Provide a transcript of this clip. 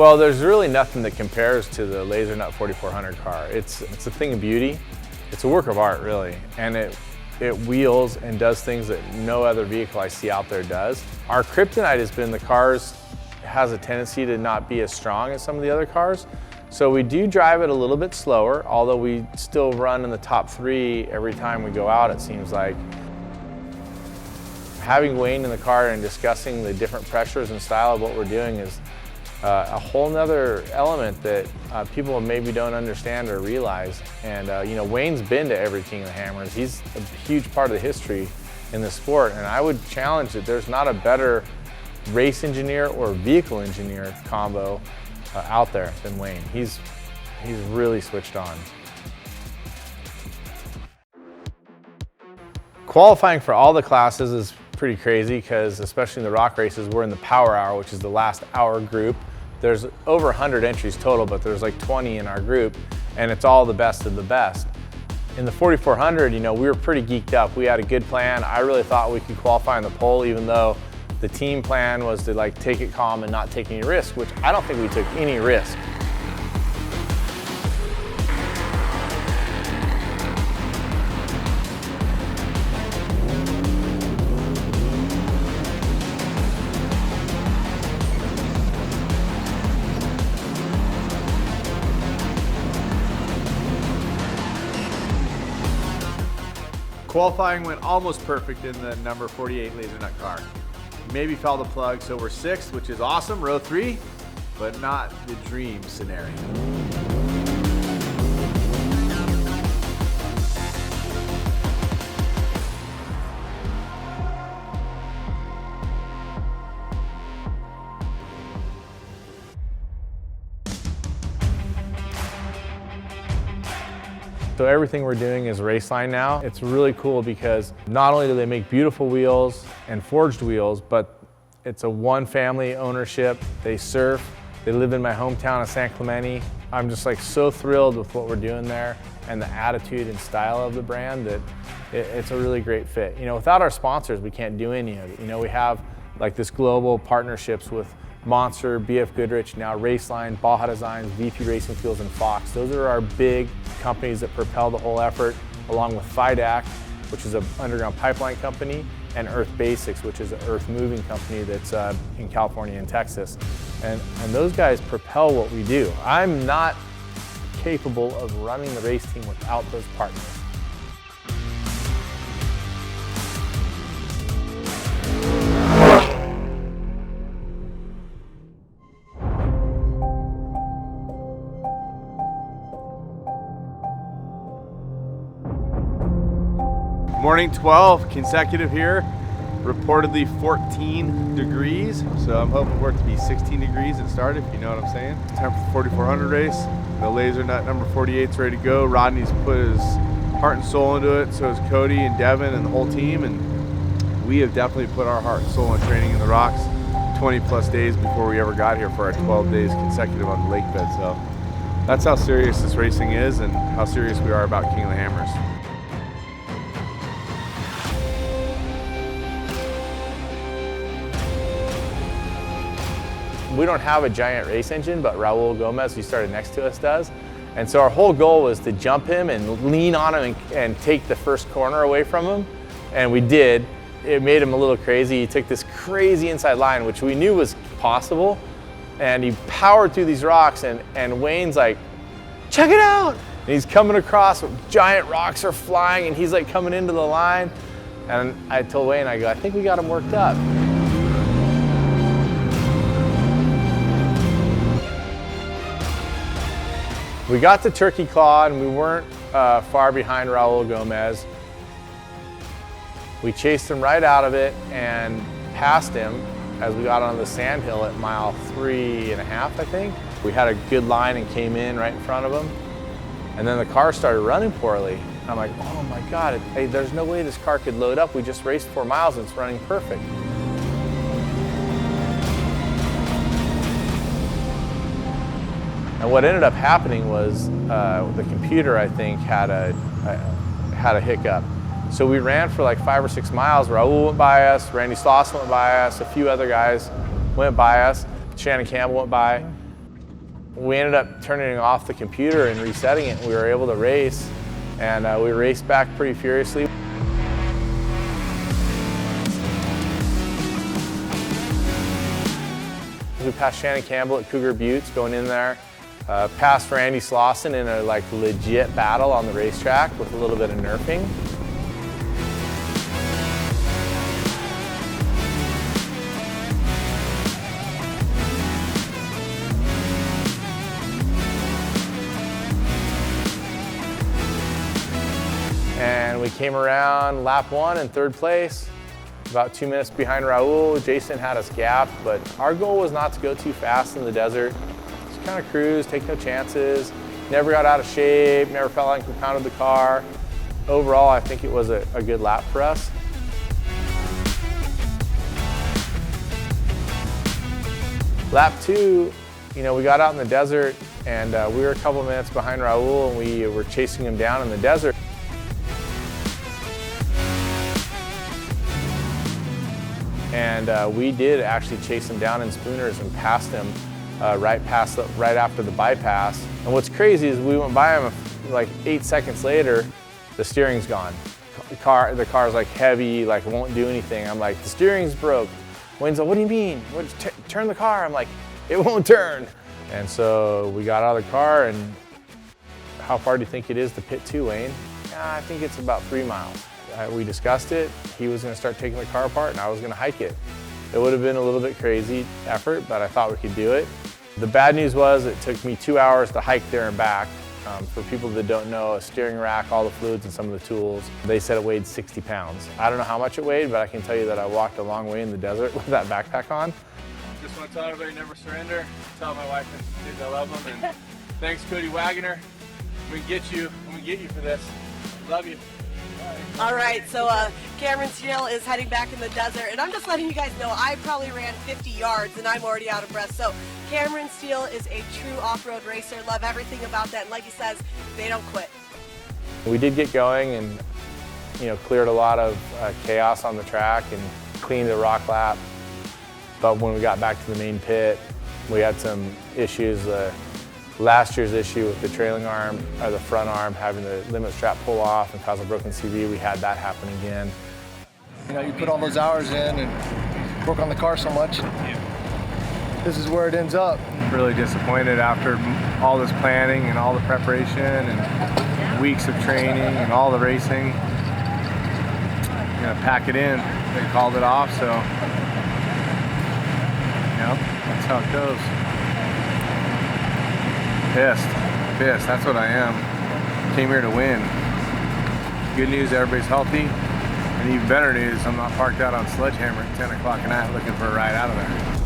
Well, there's really nothing that compares to the Lasernut 4400 car. It's a thing of beauty. It's a work of art, really, and it wheels and does things that no other vehicle I see out there does. Our kryptonite has been the cars has a tendency to not be as strong as some of the other cars. So we do drive it a little bit slower, although we still run in the top 3 every time we go out, it seems like. Having Wayne in the car and discussing the different pressures and style of what we're doing is a whole nother element that people maybe don't understand or realize. And you know, Wayne's been to every King of the Hammers. He's a huge part of the history in the sport, and I would challenge that there's not a better race engineer or vehicle engineer combo out there than Wayne. He's really switched on. Qualifying for all the classes is pretty crazy because, especially in the rock races, we're in the power hour, which is the last hour group. There's over 100 entries total, but there's like 20 in our group, and it's all the best of the best. In the 4400, you know, we were pretty geeked up. We had a good plan. I really thought we could qualify in the pole, even though the team plan was to like take it calm and not take any risk, which I don't think we took any risk. Qualifying went almost perfect in the number 48 Lasernut car. Maybe fell the plug, so we're 6th, which is awesome, row 3, but not the dream scenario. So everything we're doing is Raceline now. It's really cool because not only do they make beautiful wheels and forged wheels, but it's a one family ownership. They surf, they live in my hometown of San Clemente. I'm just like so thrilled with what we're doing there and the attitude and style of the brand that it's a really great fit. You know, without our sponsors, we can't do any of it. You know, we have like this global partnerships with Monster, BF Goodrich, now Raceline, Baja Designs, VP Racing Fuels, and Fox. Those are our big companies that propel the whole effort, along with FIDAC, which is an underground pipeline company, and Earth Basics, which is an earth moving company that's in California and Texas. And those guys propel what we do. I'm not capable of running the race team without those partners. Morning 12 consecutive here, reportedly 14 degrees. So I'm hoping for it to be 16 degrees at start, if you know what I'm saying. Time for the 4400 race. The Lasernut number 48's ready to go. Rodney's put his heart and soul into it. So has Cody and Devin and the whole team. And we have definitely put our heart and soul in training in the rocks 20 plus days before we ever got here for our 12 days consecutive on the lake bed. So that's how serious this racing is and how serious we are about King of the Hammers. We don't have a giant race engine, but Raul Gomez, who started next to us, does. And so our whole goal was to jump him and lean on him and take the first corner away from him. And we did. It made him a little crazy. He took this crazy inside line, which we knew was possible. And he powered through these rocks, and Wayne's like, check it out. And he's coming across, giant rocks are flying, and he's like coming into the line. And I told Wayne, I go, I think we got him worked up. We got to Turkey Claw and we weren't far behind Raul Gomez. We chased him right out of it and passed him as we got on the sand hill at mile 3.5, I think. We had a good line and came in right in front of him. And then the car started running poorly. I'm like, oh my God, hey, there's no way this car could load up. We just raced 4 miles and it's running perfect. And what ended up happening was the computer, I think, had a hiccup. So we ran for like 5 or 6 miles. Raul went by us, Randy Slauson went by us, a few other guys went by us, Shannon Campbell went by. We ended up turning off the computer and resetting it. We were able to race, and we raced back pretty furiously. We passed Shannon Campbell at Cougar Buttes going in there. Passed Randy Slauson in a legit battle on the racetrack with a little bit of nerfing. And we came around lap 1 in 3rd place, about 2 minutes behind Raul. Jason had us gapped, but our goal was not to go too fast in the desert. Just kind of cruise, take no chances. Never got out of shape, never felt like we pounded the car. Overall, I think it was a good lap for us. Lap 2, we got out in the desert, and we were a couple minutes behind Raul, and we were chasing him down in the desert. And we did actually chase him down in Spooners and passed him right after the bypass. And what's crazy is we went by him like 8 seconds later, the steering's gone. The car's like heavy, like won't do anything. I'm like, the steering's broke. Wayne's like, what do you mean? Turn the car. I'm like, it won't turn. And so we got out of the car, and how far do you think it is to pit 2, Wayne? I think it's about 3 miles. We discussed it. He was going to start taking the car apart, and I was going to hike it. It would have been a little bit crazy effort, but I thought we could do it. The bad news was it took me 2 hours to hike there and back. For people that don't know, a steering rack, all the fluids, and some of the tools, they said it weighed 60 pounds. I don't know how much it weighed, but I can tell you that I walked a long way in the desert with that backpack on. Just want to tell everybody never surrender. Tell my wife and kids I love them. And thanks, Cody Wagoner. I'm going to get you for this. Love you. All right, so Cameron Steele is heading back in the desert, and I'm just letting you guys know I probably ran 50 yards and I'm already out of breath. So Cameron Steele is a true off-road racer. Love everything about that, and like he says, they don't quit. We did get going and cleared a lot of chaos on the track and cleaned the rock lap. But when we got back to the main pit, we had some issues. Last year's issue with the trailing arm, or the front arm, having the limit strap pull off and cause a broken CV, we had that happen again. You put all those hours in and work on the car so much. This is where it ends up. Really disappointed after all this planning and all the preparation and weeks of training and all the racing. Pack it in. They called it off, so that's how it goes. Pissed, that's what I am. Came here to win. Good news, everybody's healthy. And even better news, I'm not parked out on Sledgehammer at 10 o'clock at night looking for a ride out of there.